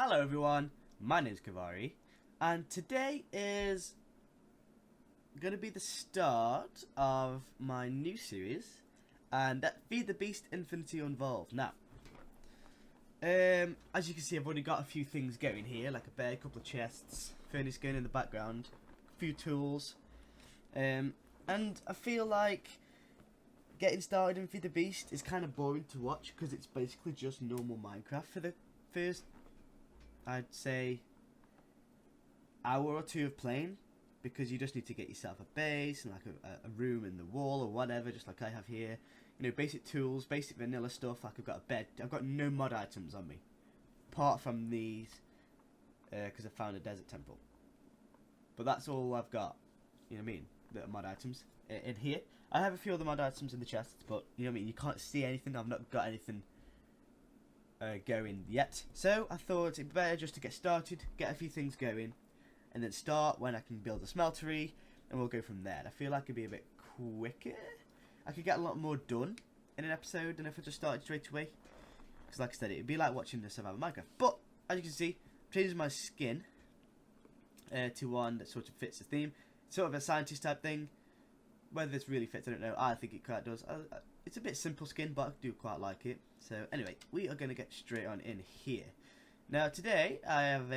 Hello everyone, my name is Kavari, and today is going to be the start of my new series, and that FTB the Infinity Evolved. Now, as you can see, I've already got a few things going here, like a bed, a couple of chests, furnace going in the background, a few tools, and I feel like getting started in FTB the Beast is kind of boring to watch because it's basically just normal Minecraft for the first, I'd say, hour or two of playing, because you just need to get yourself a base and like a room in the wall or whatever, just like I have here. You know, basic tools, basic vanilla stuff. Like I've got a bed. I've got no mod items on me, apart from these, because I found a desert temple. But that's all I've got. You know what I mean? The mod items in here. I have a few other mod items in the chests, but you know what I mean. You can't see anything. I've not got anything going yet, so I thought it'd be better just to get started, get a few things going, and then start when I can build a smeltery, and we'll go from there. I feel like it'd be a bit quicker. I could get a lot more done in an episode than if I just started straight away, because like I said, it'd be like watching the survival Minecraft. But as you can see, I've changed my skin to one that sort of fits the theme, sort of a scientist type thing. Whether this really fits, I don't know. I think it quite does. It's a bit simple skin, but I do quite like it. So anyway, we are going to get straight on in here. Now today, I have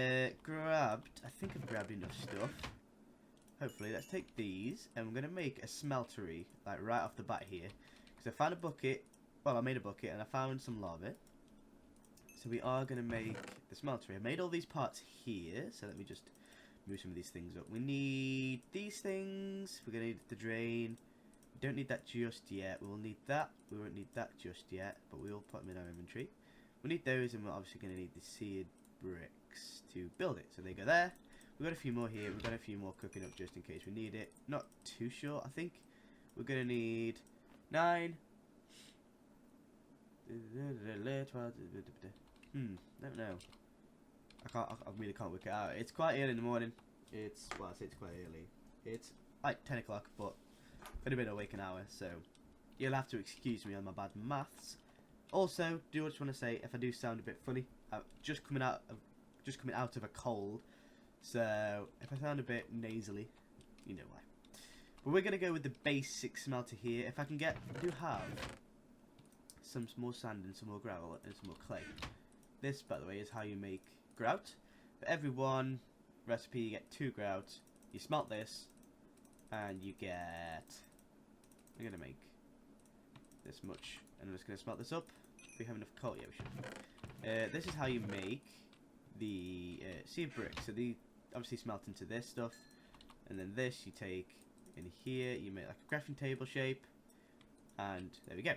grabbed, I think I've grabbed enough stuff. Hopefully, let's take these, and we're going to make a smeltery, like right off the bat here. Because I found a bucket, well I made a bucket, and I found some lava. So we are going to make the smeltery. I made all these parts here, so let me just move some of these things up. We need these things. We're going to need the drain. We don't need that just yet. We will need that. We won't need that just yet, but we will put them in our inventory. We need those, and we're obviously going to need the seared bricks to build it. So they go there. We've got a few more here. We've got a few more cooking up just in case we need it. Not too sure. I think we're going to need 9. Don't know. I really can't work it out. It's quite early in the morning. It's, well, I say it's quite early. It's like 10 o'clock, but I've only been awake an hour, so you'll have to excuse me on my bad maths. Also, do just want to say, if I do sound a bit funny, I'm just coming out of a cold, so if I sound a bit nasally, you know why. But we're gonna go with the basic smelter here. If I can get, I do have some more sand and some more gravel and some more clay. This, by the way, is how you make grout. For every one recipe, you get 2 grout. You smelt this, and you get. I'm gonna make this much, and I'm just gonna smelt this up. If we have enough coal, yeah, we should. This is how you make the seared bricks. So they obviously smelt into this stuff, and then this you take in here. You make like a crafting table shape, and there we go.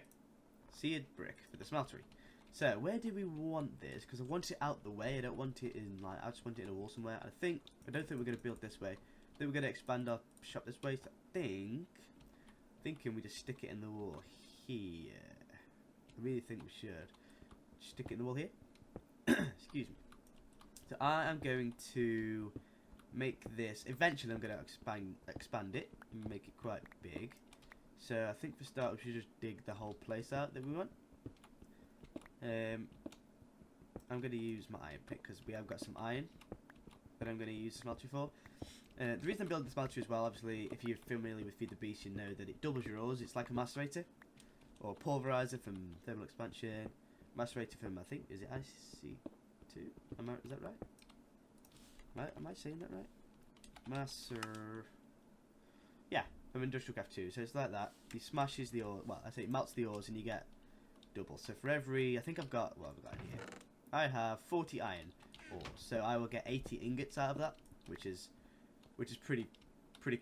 Seared brick for the smeltery. So where do we want this? Because I want it out the way. I don't want it in like. I just want it in a wall somewhere. I don't think we're going to build this way. I think we're going to expand our shop this way. So thinking we just stick it in the wall here. I really think we should stick it in the wall here. Excuse me. So I am going to make this. Eventually, I'm going to expand it and make it quite big. So I think for start, we should just dig the whole place out that we want. I'm going to use my iron pick because we have got some iron that I'm going to use the smeltery for. The reason I'm building the smeltery as well, obviously, if you're familiar with FTB the Beast, you know that it doubles your ores. It's like a macerator or pulverizer from thermal expansion. Macerator from, I think, is it IC2? Is that right? Am I saying that right? Yeah, from Industrial Craft 2. So it's like that. He smashes the ore. Well, I say it melts the ores, and you get double. So for every, I think I've got, what have I got here? I have 40 iron ores, so I will get 80 ingots out of that, which is pretty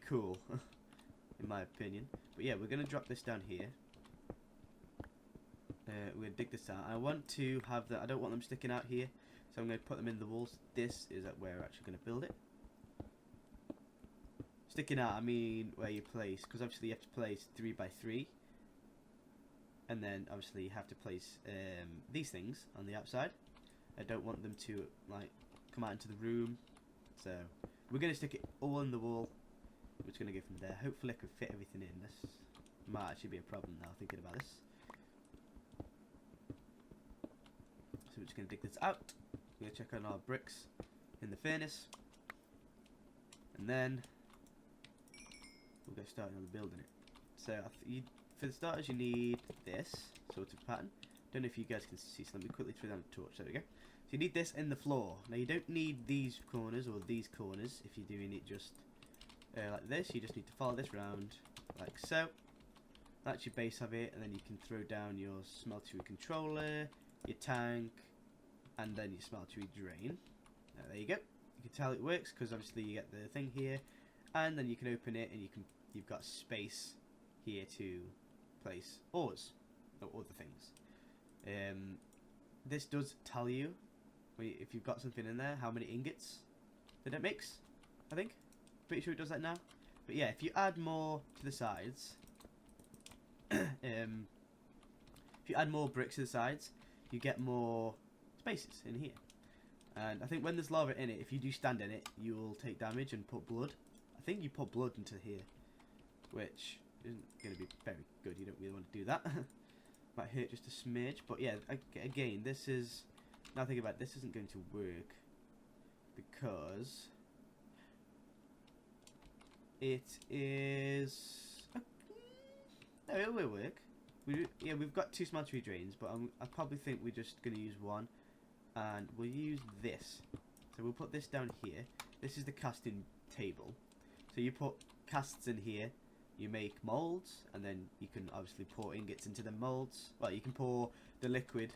cool, in my opinion. But yeah, we're gonna drop this down here. We're gonna dig this out. I want to have that. I don't want them sticking out here, so I'm gonna put them in the walls. This is where we're actually gonna build it. Sticking out, I mean where you place, because obviously you have to place 3 by 3. And then obviously you have to place these things on the outside. I don't want them to like come out into the room, so we're going to stick it all in the wall. We're just going to go from there. Hopefully I can fit everything in. This might actually be a problem now thinking about this. So we're just going to dig this out. we're going to check on our bricks in the furnace. And then we'll get started on building it. So for the starters you need this sort of pattern. Don't know if you guys can see, so let me quickly throw down the torch. There we go. So you need this in the floor. Now you don't need these corners or these corners if you're doing it just like this. You just need to follow this round like so. That's your base of it, and then you can throw down your smeltery controller, your tank, and then your smeltery drain. Now, there you go. You can tell it works because obviously you get the thing here, and then you can open it, and you've got space here to place ores or other things. This does tell you if you've got something in there how many ingots that it makes. I think pretty sure it does that now. But yeah, if you add more to the sides. If you add more bricks to the sides, you get more spaces in here. And I think when there's lava in it, if you do stand in it, you will take damage and put blood. I think you put blood into here, which isn't going to be very good. You don't really want to do that. Might hurt just a smidge. But yeah, again, this is... Now think about it, this isn't going to work because it is... No, it will work. Yeah, we've got 2 smeltery drains, but I probably think we're just going to use one. And we'll use this. So we'll put this down here. This is the casting table. So you put casts in here, you make molds, and then you can obviously pour ingots into the molds. Well, you can pour the liquid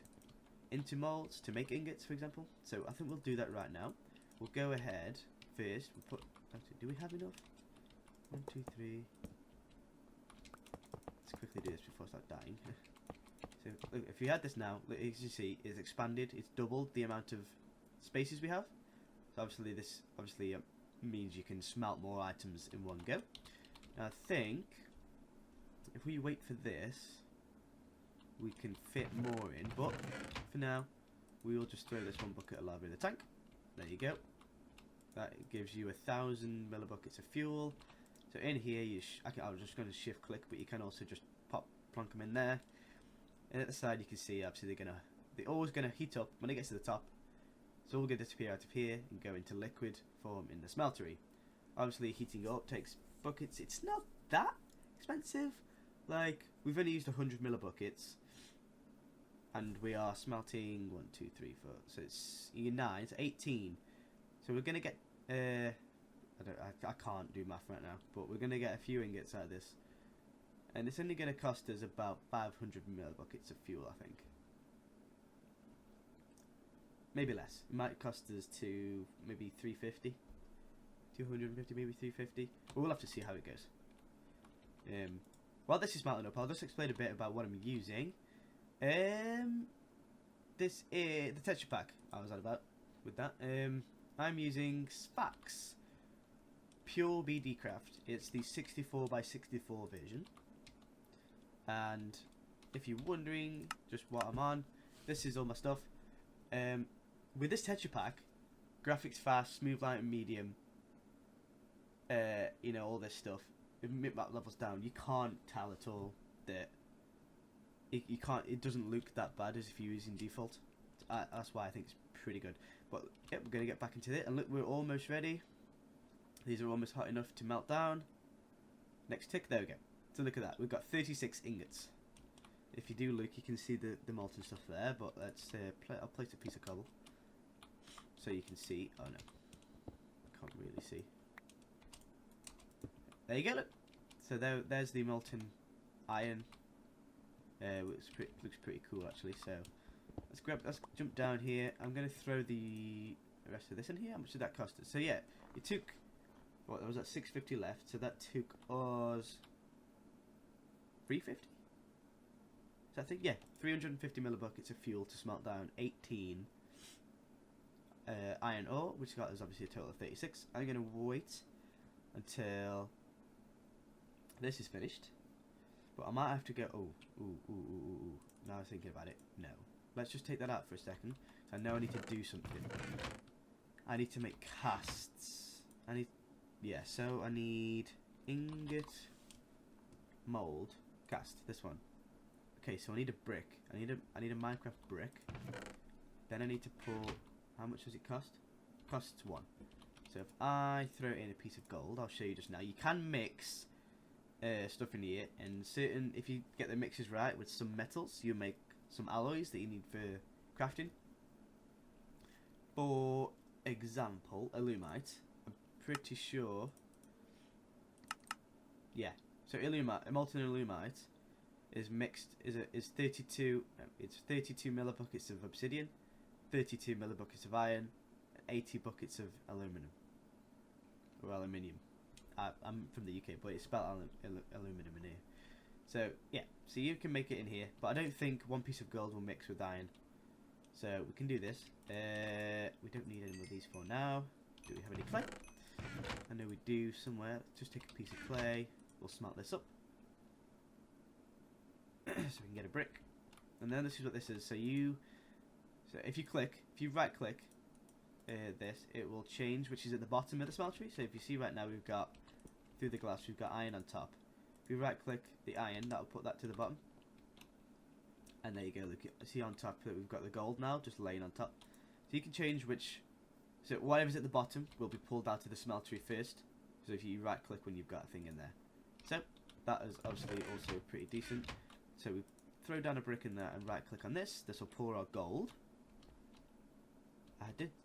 into molds to make ingots, for example. So I think we'll do that right now. We'll go ahead first. We'll put... Actually, do we have enough? 1, 2, 3... Let's quickly do this before I start dying. So look, if you had this now, look, as you see, it's expanded. It's doubled the amount of spaces we have. So obviously this means you can smelt more items in one go. Now I think if we wait for this, we can fit more in. But for now, we will just throw this 1 bucket of lava in the tank. There you go. That gives you 1,000 millibuckets of fuel. So in here, I was just going to shift click, but you can also just plonk them in there. And at the side, you can see obviously they're always gonna heat up when it gets to the top. So all gonna disappear out of here and go into liquid form in the smeltery. Obviously, heating up takes buckets. It's not that expensive. Like we've only used 100 millibuckets, and we are smelting 1, 2, 3, 4. So it's 9. It's 18. So we're gonna get. I can't do math right now, but we're gonna get a few ingots out of this. And it's only going to cost us about 500 millibuckets of fuel, I think. Maybe less. It might cost us maybe 350. 250, maybe 350. But we'll have to see how it goes. While this is smelting up, I'll just explain a bit about what I'm using. This is the texture pack I was on about with that. I'm using Spax Pure BD Craft. It's the 64x64 version. And if you're wondering just what I'm on, this is all my stuff. With this texture pack, graphics fast, smooth light and medium, you know, all this stuff, map levels down, you can't tell at all that it doesn't look that bad as if you're using default. That's why I think it's pretty good. But yeah, we're gonna get back into it, and look, we're almost ready. These are almost hot enough to melt down. Next tick, there we go. So look at that, we've got 36 ingots. If you do look, you can see the molten stuff there, but let's I'll place a piece of cobble so you can see. Oh no, can't really see. There you go, look. So there's the molten iron. Looks pretty cool actually. So let's jump down here. I'm gonna throw the rest of this in here. How much did that cost us? So yeah, it took, what, there was that 650 left, so that took us 350? So I think, yeah, 350 millibuckets of fuel to smelt down 18 iron ore, which got us obviously a total of 36. I'm going to wait until this is finished. But I might have to go, now I was thinking about it. No. Let's just take that out for a second. I know I need to do something. I need to make casts. So I need ingot, mold, cast, this one. Okay, so I need a brick. I need a Minecraft brick. Then I need to put how much does it cost? It costs 1. So if I throw in a piece of gold, I'll show you just now. You can mix stuff in here, and if you get the mixes right with some metals, you make some alloys that you need for crafting. For example, alumite. I'm pretty sure. Yeah. So alumite, molten alumite, is mixed. Is 32. It's 32 millibuckets of obsidian, 32 millibuckets of iron, and 80 buckets of aluminum or aluminium. I'm from the UK, but it's spelled aluminum in here. So yeah, so you can make it in here, but I don't think one piece of gold will mix with iron. So we can do this. We don't need any more of these for now. Do we have any clay? I know we do somewhere. Just take a piece of clay. We'll smelt this up. So we can get a brick. And then this is what this is. So if you right click this, it will change which is at the bottom of the smeltery. So if you see right now, we've got, through the glass, we've got iron on top. If you right click the iron, that will put that to the bottom. And there you go, look, see on top that we've got the gold now, just laying on top. So you can change which, so whatever's at the bottom will be pulled out of the smeltery first. So if you right click when you've got a thing in there. So that is obviously also pretty decent. So we throw down a brick in there and right click on this. This will pour our gold.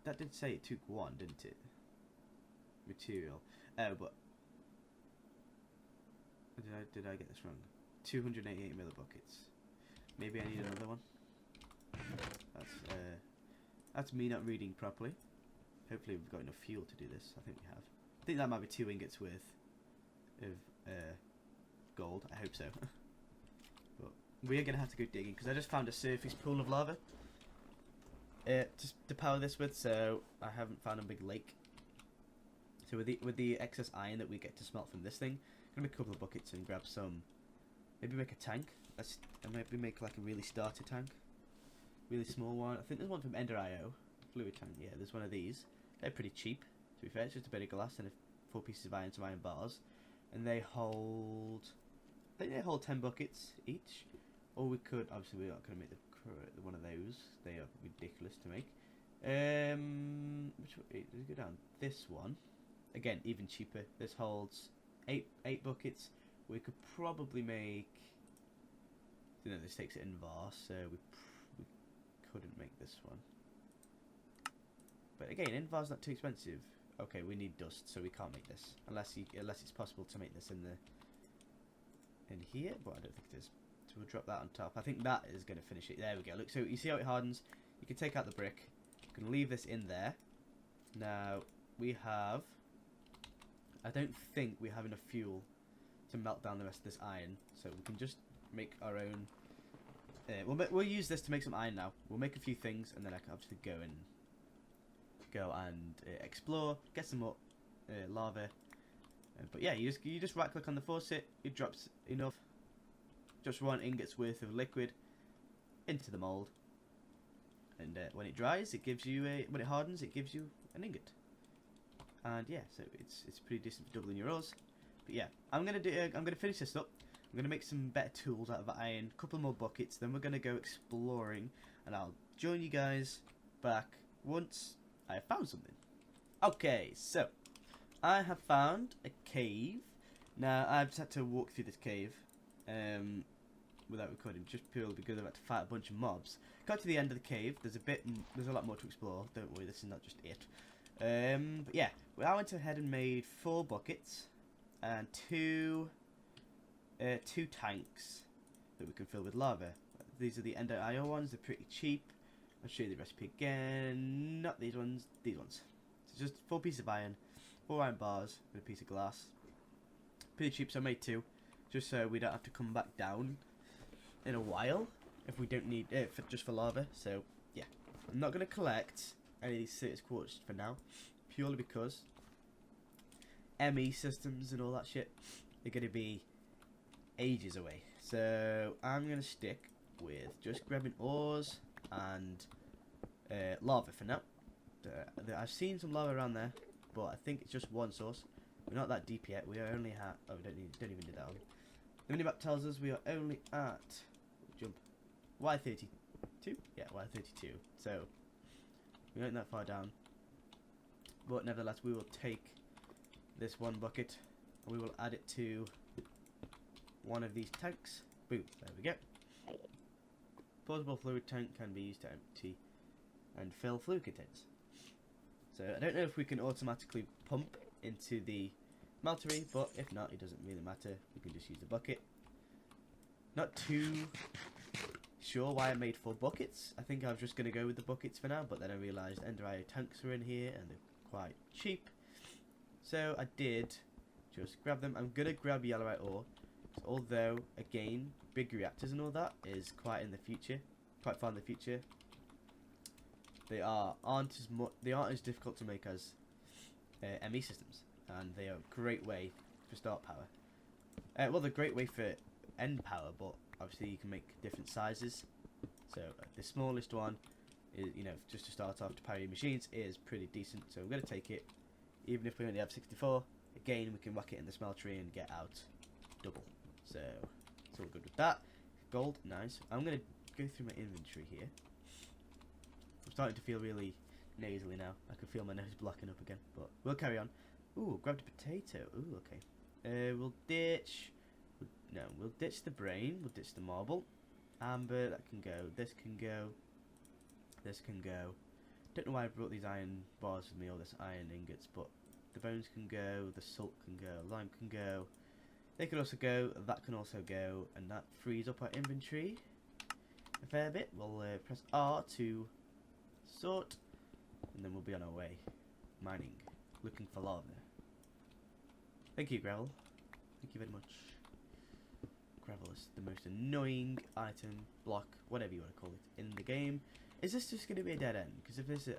That did say it took 1, didn't it? Material. Oh, but did I get this wrong? 288 millibuckets. Maybe I need another one. That's me not reading properly. Hopefully we've got enough fuel to do this. I think we have. I think that might be 2 ingots worth of gold. I hope so. But we're gonna have to go digging because I just found a surface pool of lava to power this with. So I haven't found a big lake. So with the excess iron that we get to smelt from this thing, I'm gonna make a couple of buckets and grab some. Maybe make a tank. And maybe make like a really starter tank. Really small one. I think there's one from Ender.io. Fluid tank, yeah, there's one of these. They're pretty cheap, to be fair. It's just a bit of glass and 4 pieces of iron, some iron bars. And they hold, I think they hold 10 buckets each. Or we could, obviously we're not going to make the one of those. They are ridiculous to make. Which one, let's go down. This one, again, even cheaper. This holds 8 buckets. We could probably make, you know, this takes it in vase, so we couldn't make this one. But again, Invar's not too expensive. Okay, we need dust, so we can't make this unless it's possible to make this in here, but I don't think it is. So we'll drop that on top. I think that is going to finish it. There we go. Look, so you see how it hardens. You can take out the brick. You can leave this in there. Now we have. I don't think we have enough fuel to melt down the rest of this iron, so we can just make our own. We'll use this to make some iron now. We'll make a few things, and then I can obviously go and explore, get some more lava. But yeah, you just right click on the faucet. It drops enough, just 1 ingot's worth of liquid into the mold, and when it dries, it gives you when it hardens, it gives you an ingot. And yeah, so it's pretty decent for doubling your ores. But yeah, I'm gonna finish this up. I'm gonna make some better tools out of iron, a couple more buckets, then we're gonna go exploring, and I'll join you guys back once I have found something. Okay, so I have found a cave. Now I've just had to walk through this cave without recording, just purely because I've had to fight a bunch of mobs. Got to the end of the cave. There's a lot more to explore. Don't worry, this is not just it. But yeah, I went ahead and made 4 buckets and 2 tanks that we can fill with lava. These are the Ender.io ones. They're pretty cheap. I'll show you the recipe again. Not these ones. These ones. So just 4 pieces of iron, 4 iron bars with a piece of glass. Pretty cheap. So I made 2, just so we don't have to come back down in a while if we don't need it just for lava. So yeah, I'm not gonna collect any of these Certus quartz for now, purely because ME systems and all that shit are gonna be ages away. So I'm gonna stick with just grabbing ores and lava for now. I've seen some lava around there, but I think it's just one source. We're not that deep yet. We are only at, oh, we don't even do that one. The minimap tells us we are only at, jump, Y32. Yeah, Y32. So We aren't that far down. But nevertheless, we will take this one bucket and we will add it to one of these tanks. Boom, there we go. Portable fluid tank can be used to empty and fill fluid containers. So I don't know if we can automatically pump into the smeltery, but if not, it doesn't really matter. We can just use the bucket. Not too sure why I made 4 buckets. I think I was just going to go with the buckets for now, but then I realised Ender Eye tanks were in here and they're quite cheap. So I did just grab them. I'm going to grab yellowite ore. So although, again, big reactors and all that is quite in the future, quite far in the future. They aren't as difficult to make as ME systems, and they are a great way for start power. Well, they're a great way for end power, but obviously you can make different sizes. So the smallest one is, you know, just to start off to power your machines, is pretty decent. So I'm going to take it, even if we only have 64. Again, we can whack it in the smeltery and get out double. So it's all good with that. Gold, nice. I'm going to go through my inventory here. I'm starting to feel really nasally now. I can feel my nose blocking up again, but we'll carry on. Ooh, grabbed a potato. Ooh, okay. We'll ditch... No, we'll ditch the brain. We'll ditch the marble. Amber, that can go. This can go. This can go. Don't know why I brought these iron bars with me, or this iron ingots, but the bones can go. The salt can go. Lime can go. They can also go. That can also go. And that frees up our inventory a fair bit. We'll press R to sort, and then we'll be on our way mining, looking for lava. Thank you, gravel. Thank you very much. Gravel is the most annoying item, block, whatever you want to call it, in the game. Is this just going to be a dead end? Because if this is...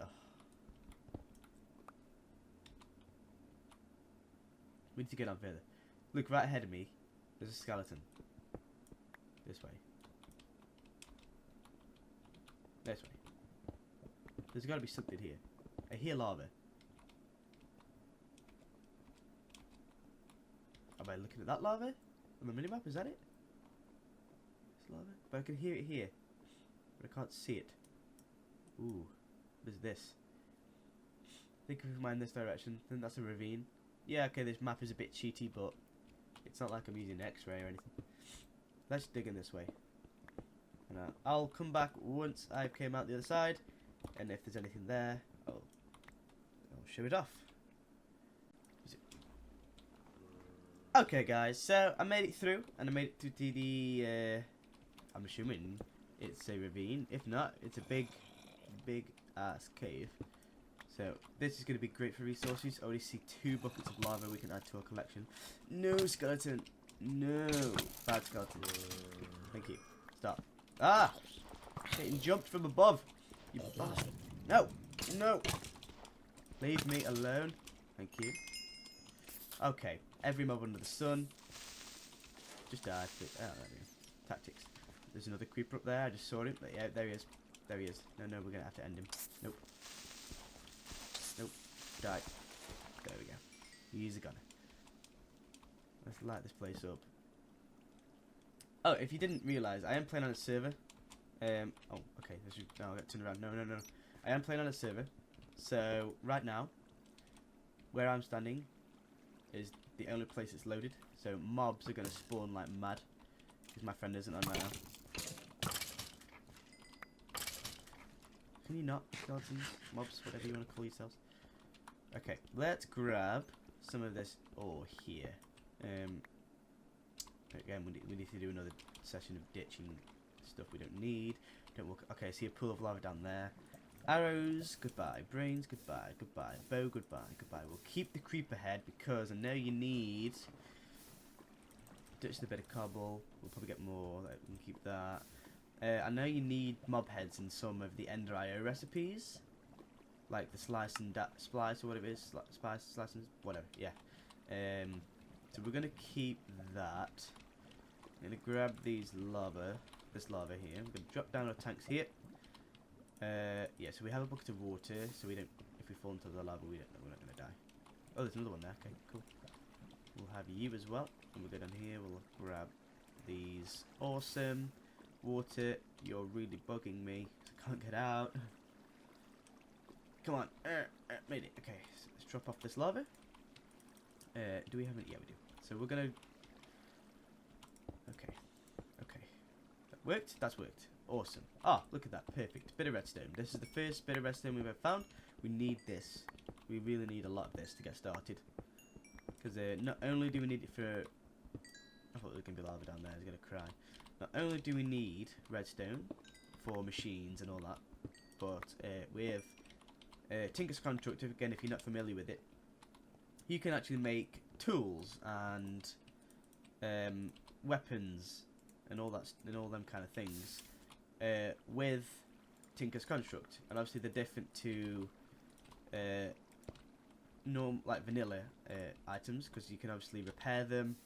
we need to get on further. Look, right ahead of me, there's a skeleton. This way. This way. There's got to be something here. I hear lava. Am I looking at that lava on the minimap? Is that it? It's lava? But I can hear it here. But I can't see it. Ooh. What is this? I think if we mine this direction, then that's a ravine. Yeah, okay, this map is a bit cheaty, but it's not like I'm using X-ray or anything. Let's dig in this way. And I'll come back once I've came out the other side. And if there's anything there, I'll show it off. Okay, guys, so I made it through, and I made it through to the, I'm assuming it's a ravine. If not, it's a big ass cave. So this is going to be great for resources. I already see 2 buckets of lava we can add to our collection. No skeleton. No. Bad skeleton. Thank you. Stop. Ah! Getting jumped from above. You bastard. No. No. Leave me alone. Thank you. Okay. Every mob under the sun. Just died. Oh, there we go. Tactics. There's another creeper up there. I just saw him. Yeah, there he is. There he is. No, we're going to have to end him. Nope. Nope. Die. There we go. He's a gunner. Let's light this place up. Oh, if you didn't realise, I am playing on a server. Oh, okay. No, I'll get turned around. No. I am playing on a server. So, right now, where I'm standing is the only place that's loaded. So, mobs are going to spawn like mad. Because my friend isn't on right now. Can you not? Skeletons, mobs, whatever you want to call yourselves. Okay, let's grab some of this ore here. Again, we need to do another session of ditching stuff we don't need. Don't walk. Okay, I see a pool of lava down there. Arrows, goodbye. Brains, goodbye. Goodbye. Bow, goodbye. Goodbye. We'll keep the creeper head because I know you need. Ditch the bit of cobble. We'll probably get more. We can keep that. I know you need mob heads in some of the Ender IO recipes, like the slice and splice or whatever it is. Slice and whatever. Yeah. So we're gonna keep that. I'm gonna grab this lava here. I'm gonna drop down our tanks here. Yeah, so we have a bucket of water, so we don't. If we fall into the lava, we're not gonna die. Oh, there's another one there. Okay, cool. We'll have you as well. And we'll go down here. We'll grab these. Awesome. Water. You're really bugging me. I can't get out. Come on. Made it. Okay, so let's drop off this lava. Do we have any? Yeah, we do. So we're gonna... Okay. Okay. That worked? That's worked. Awesome. Ah, look at that. Perfect. Bit of redstone. This is the first bit of redstone we've ever found. We need this. We really need a lot of this to get started. Because not only do we need it for... I thought there was going to be lava down there. I was going to cry. Not only do we need redstone for machines and all that, but with Tinker's Constructor, again, if you're not familiar with it, you can actually make tools and weapons and all that and all them kind of things with Tinker's Construct. And obviously they're different to like vanilla items, because you can obviously repair them.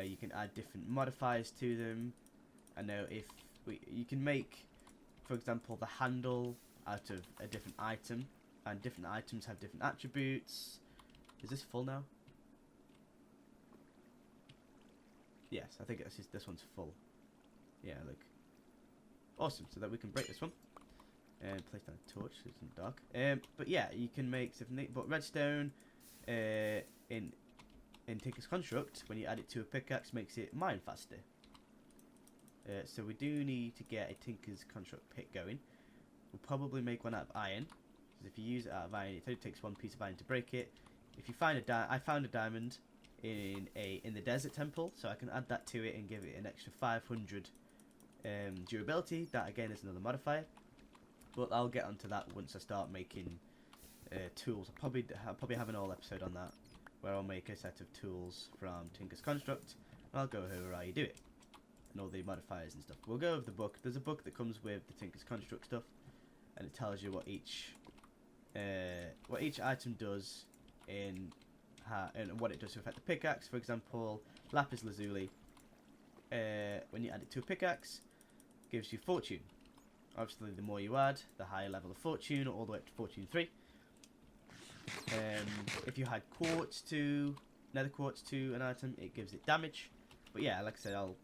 You can add different modifiers to them. I know you can make, for example, the handle out of a different item, and different items have different attributes. Is this full now? Yes, I think this one's full. Yeah, look. Awesome, so that we can break this one. And place down a torch so it's not dark. But yeah, you can make different. But redstone in Tinker's Construct, when you add it to a pickaxe, makes it mine faster. So we do need to get a Tinker's Construct pick going. We'll probably make one out of iron, because if you use it out of iron, it only takes one piece of iron to break it. If you find I found a diamond in the desert temple, so I can add that to it and give it an extra 500 durability. That again is another modifier. But I'll get onto that once I start making tools. I'll probably have an all episode on that, where I'll make a set of tools from Tinker's Construct. And I'll go over how you do it and all the modifiers and stuff. We'll go over the book. There's a book that comes with the Tinker's Construct stuff, and it tells you what each item does and what it does to affect the pickaxe. For example, lapis lazuli. When you add it to a pickaxe, gives you fortune. Obviously, the more you add, the higher level of fortune, all the way up to fortune 3. If you had nether quartz to an item, it gives it damage. But yeah, like I said, I'll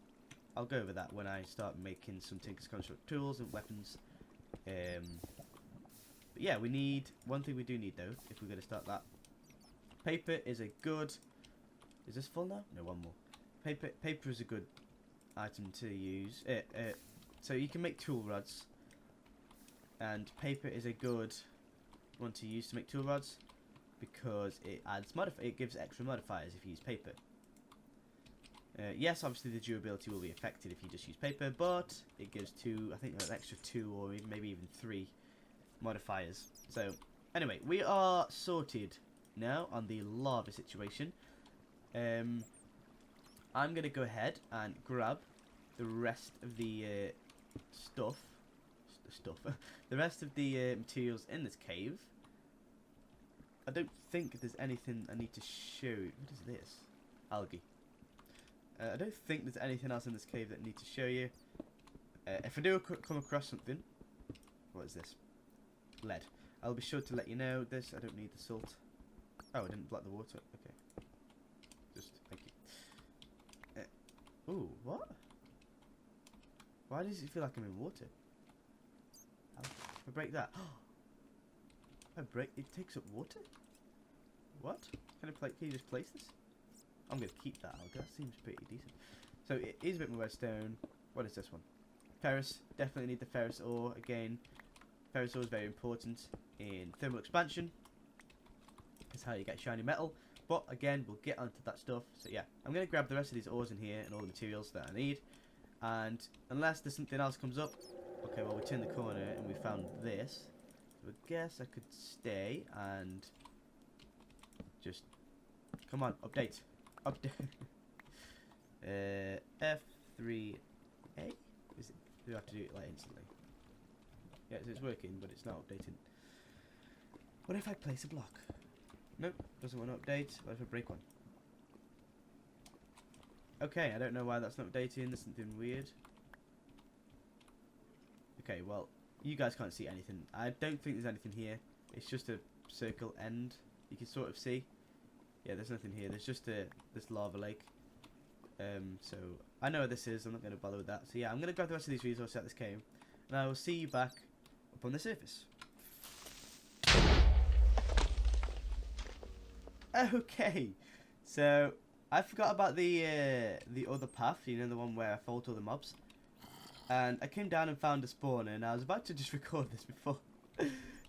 go over that when I start making some Tinker's Construct tools and weapons. But yeah, we need one thing we do need though, if we're going to start that. Paper is a good. Is this full now? No, one more. Paper is a good item to use. So you can make tool rods, and paper is a good one to use to make tool rods, because it adds it gives extra modifiers if you use paper. Yes, obviously the durability will be affected if you just use paper, but it gives I think an extra 2 or maybe even 3 modifiers. So anyway, we are sorted now on the lava situation. I'm gonna go ahead and grab the rest of the the rest of the materials in this cave. I don't think there's anything I need to show. What is this? Algae. I don't think there's anything else in this cave that I need to show you. If I do come across something, what is this? Lead. I'll be sure to let you know. This, I don't need the salt. Oh, I didn't block the water. Okay. Just, thank you. Ooh, what? Why does it feel like I'm in water? If I break that. It takes up water? What? Can you just place this? I'm going to keep that. That seems pretty decent. So it is a bit more redstone. What is this one? Ferrous. Definitely need the ferrous ore. Again, ferrous ore is very important in thermal expansion. That's how you get shiny metal. But again, we'll get onto that stuff. So yeah, I'm going to grab the rest of these ores in here and all the materials that I need. And unless there's something else comes up. Okay, well, we turned the corner and we found this. So I guess I could stay and just... Come on, update. F3A? Is it? Do I have to do it like instantly? Yeah, so it's working, but it's not updating. What if I place a block? Nope, doesn't want to update. What if I break one? Okay, I don't know why that's not updating. There's something weird. Okay, well, you guys can't see anything. I don't think there's anything here. It's just a circle end. You can sort of see. Yeah, there's nothing here. There's just this lava lake. So I know where this is. I'm not going to bother with that. So yeah, I'm going to grab the rest of these resources at this cave, and I will see you back up on the surface. Okay, so I forgot about the other path, you know, the one where I fought all the mobs. And I came down and found a spawner, and I was about to just record this before.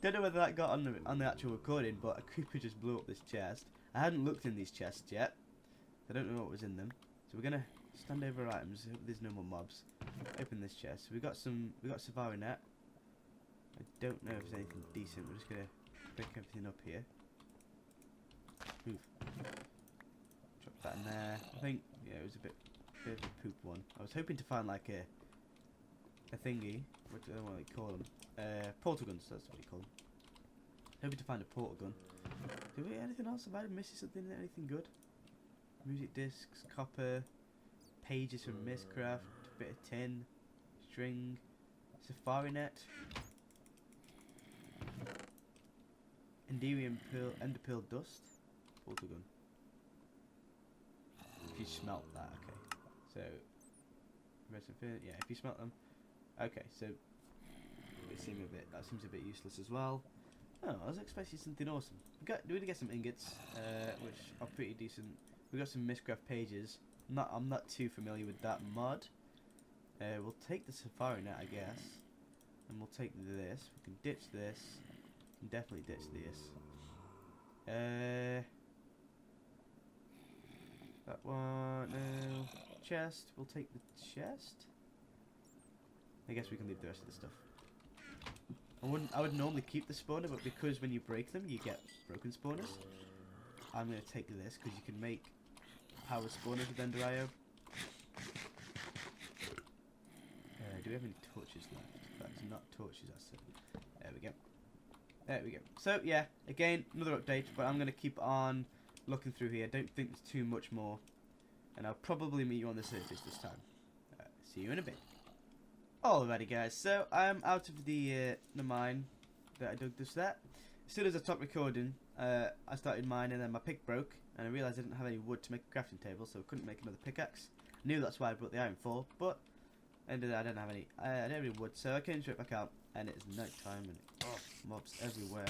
Don't know whether that got on the actual recording, but a creeper just blew up this chest. I hadn't looked in these chests yet. I don't know what was in them. So we're gonna stand over our items. Hope there's no more mobs. Open this chest. So we got Safari net. I don't know if there's anything decent. We're just gonna pick everything up here. Move. Drop that in there. I think it was a bit of a poop one. I was hoping to find like a thingy. What do I want to call them? Portal guns. That's what you call them. Hoping to find a portal gun. Do we anything else? Have I missed something? Anything good? Music discs, copper, pages from Mistcraft, bit of tin, string, Safari net, Enderium pearl, ender pearl dust, portal gun. If you smelt that, okay. So, yeah, if you smelt them, okay. So, that seems a bit useless as well. Oh, I was expecting something awesome. We did get some ingots, which are pretty decent. We got some Mistcraft pages. I'm not too familiar with that mod. We'll take the Safari net, I guess, and we'll take this. We can ditch this. We can definitely ditch this. That one. No. Chest. We'll take the chest. I guess we can leave the rest of the stuff. I would normally keep the spawner, but because when you break them, you get broken spawners. I'm going to take this because you can make power spawners with Ender IO. Do we have any torches left? That's not torches, that's it. There we go. There we go. So, yeah, again, another update, but I'm going to keep on looking through here. Don't think there's too much more. And I'll probably meet you on the surface this time. See you in a bit. Alrighty guys, so I'm out of the mine that I dug this that. As soon as I stopped recording, I started mining and my pick broke, and I realised I didn't have any wood to make a crafting table, so I couldn't make another pickaxe. I knew that's why I brought the iron for, but ended up I don't have any. I don't have any wood, so I came straight back out, and it's night time and mobs everywhere.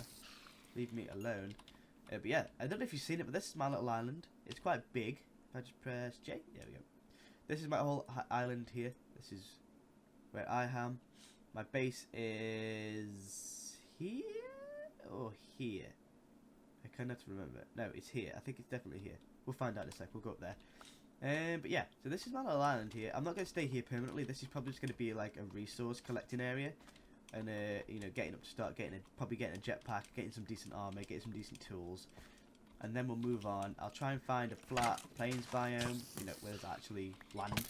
Leave me alone. But yeah, I don't know if you've seen it, but this is my little island. It's quite big. If I just press J, there we go. This is my whole island here. This is where I am. My base is here or here? I cannot remember. No, it's here. I think it's definitely here. We'll find out in a sec. We'll go up there. But yeah, so this is my little island here. I'm not going to stay here permanently. This is probably just going to be like a resource collecting area, and you know, getting up to start, probably getting a jetpack, getting some decent armor, getting some decent tools, and then we'll move on. I'll try and find a flat plains biome, you know, where there's actually land,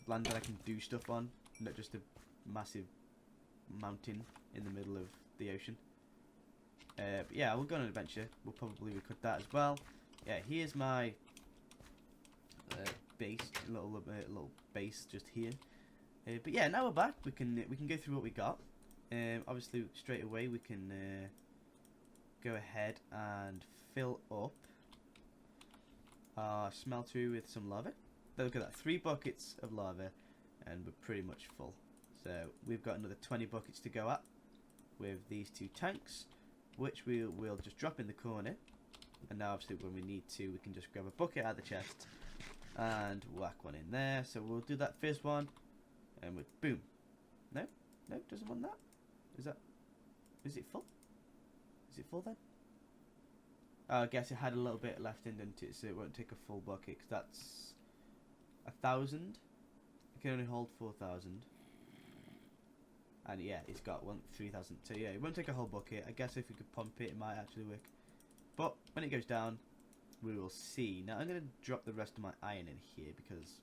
land that I can do stuff on. Not just a massive mountain in the middle of the ocean. But yeah, we'll go on an adventure. We'll probably record that as well. Yeah, here's my base, little base just here. But yeah, now we're back. We can go through what we got. Obviously, straight away we can go ahead and fill up our smeltery with some lava. Look at that, 3 buckets of lava. And we're pretty much full. So we've got another 20 buckets to go at with these 2 tanks, which we'll just drop in the corner. And now obviously when we need to, we can just grab a bucket out of the chest and whack one in there. So we'll do that first one, and we boom. No, doesn't want that. Is it full? Is it full then? Oh, I guess it had a little bit left in, didn't it? So it won't take a full bucket, because that's 1,000. It can only hold 4,000. And yeah, it's got 3,000. So yeah, it won't take a whole bucket. I guess if we could pump it, it might actually work. But when it goes down, we will see. Now I'm going to drop the rest of my iron in here because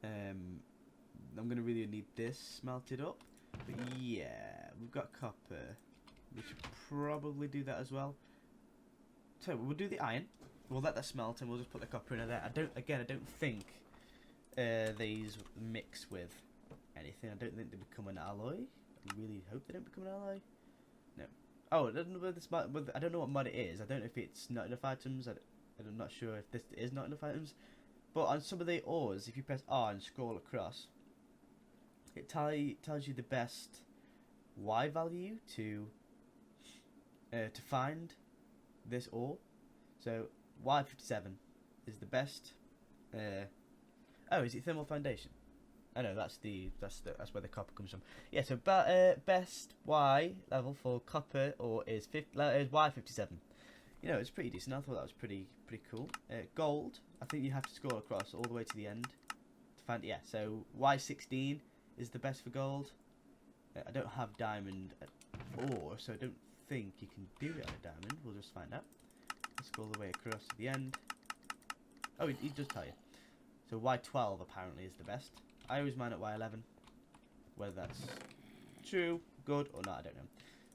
I'm going to really need this smelted up. But yeah, we've got copper. We should probably do that as well. So we'll do the iron. We'll let that smelt and we'll just put the copper in there. I don't think these mix with anything. I don't think they become an alloy. I really hope they don't become an alloy. No. Oh, I don't know what mod it is. I don't know if it's not enough items. I'm not sure if this is not enough items. But on some of the ores, if you press R and scroll across, it tells you the best Y value to find this ore. So Y57 is the best. Oh, is it thermal foundation? I know that's where the copper comes from. Yeah, so best Y level for copper ore is Y57. You know, it's pretty decent. I thought that was pretty cool. Gold, I think you have to scroll across all the way to the end to find. Yeah, so Y16 is the best for gold. I don't have diamond ore, so I don't think you can do it on a diamond. We'll just find out. Let's go all the way across to the end. Oh, he does tell you. So Y12 apparently is the best. I always mine at Y11. Whether that's true, good, or not, I don't know.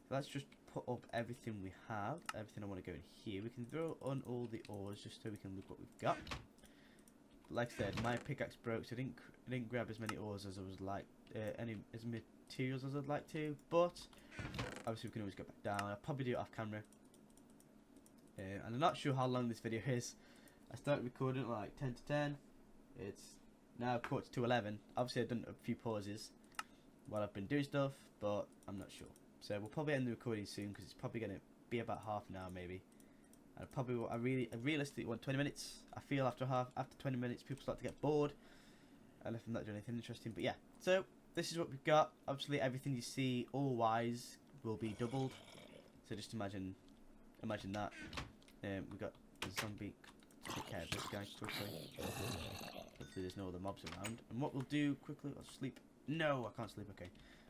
So let's just put up everything we have. Everything I want to go in here. We can throw on all the ores just so we can look what we've got. But like I said, my pickaxe broke, so I didn't grab as many ores as I was like, as materials as I'd like to. But obviously we can always go back down. I'll probably do it off camera. And I'm not sure how long this video is. I started recording at like 10 to 10. It's now 10:45. Obviously I've done a few pauses while I've been doing stuff, but I'm not sure. So we'll probably end the recording soon because it's probably going to be about half an hour maybe. And I realistically want 20 minutes. I feel after 20 minutes people start to get bored. And if I'm not doing anything interesting. But yeah, so this is what we've got. Obviously everything you see all wise will be doubled. So just imagine that. We've got a zombie. Take care of this guy quickly. Hopefully there's no other mobs around. And what we'll do quickly, I'll sleep. No, I can't sleep, okay.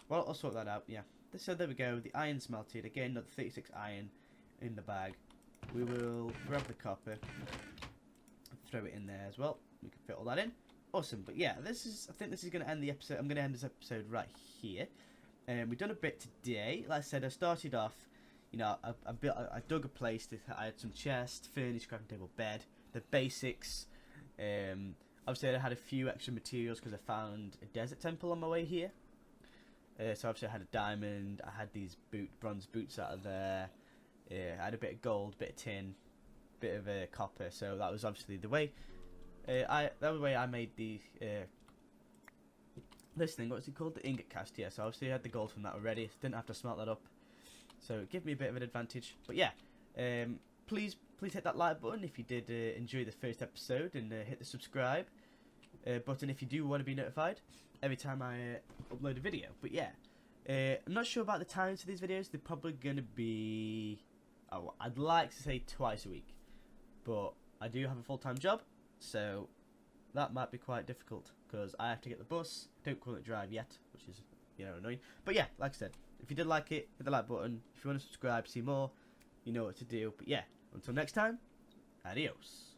Well, I'll sort that out, yeah. So there we go, the iron smelted. Again, another 36 iron in the bag. We will grab the copper, throw it in there as well. We can fit all that in. Awesome, but yeah, I think this is going to end the episode. I'm going to end this episode right here. We've done a bit today. Like I said, I started off, you know, I dug a place. I had some chests, furnace, crafting table, bed, the basics. Obviously I had a few extra materials because I found a desert temple on my way here. So obviously I had a diamond, I had these bronze boots out of there, I had a bit of gold, bit of tin, bit of copper. So that was obviously the way. That was the way I made the this thing. What's it called? The ingot cast. Yeah. So obviously I had the gold from that already. Didn't have to smelt that up. So it gave me a bit of an advantage. But yeah, please hit that like button if you did enjoy the first episode, and hit the subscribe button if you do want to be notified every time I upload a video. But yeah, I'm not sure about the times for these videos. They're probably gonna be, I'd like to say twice a week, but I do have a full-time job, so that might be quite difficult because I have to get the bus. Don't currently drive yet, which is, you know, annoying. But yeah, like I said, if you did like it, hit the like button. If you want to subscribe, see more, you know what to do. But yeah, until next time, adios.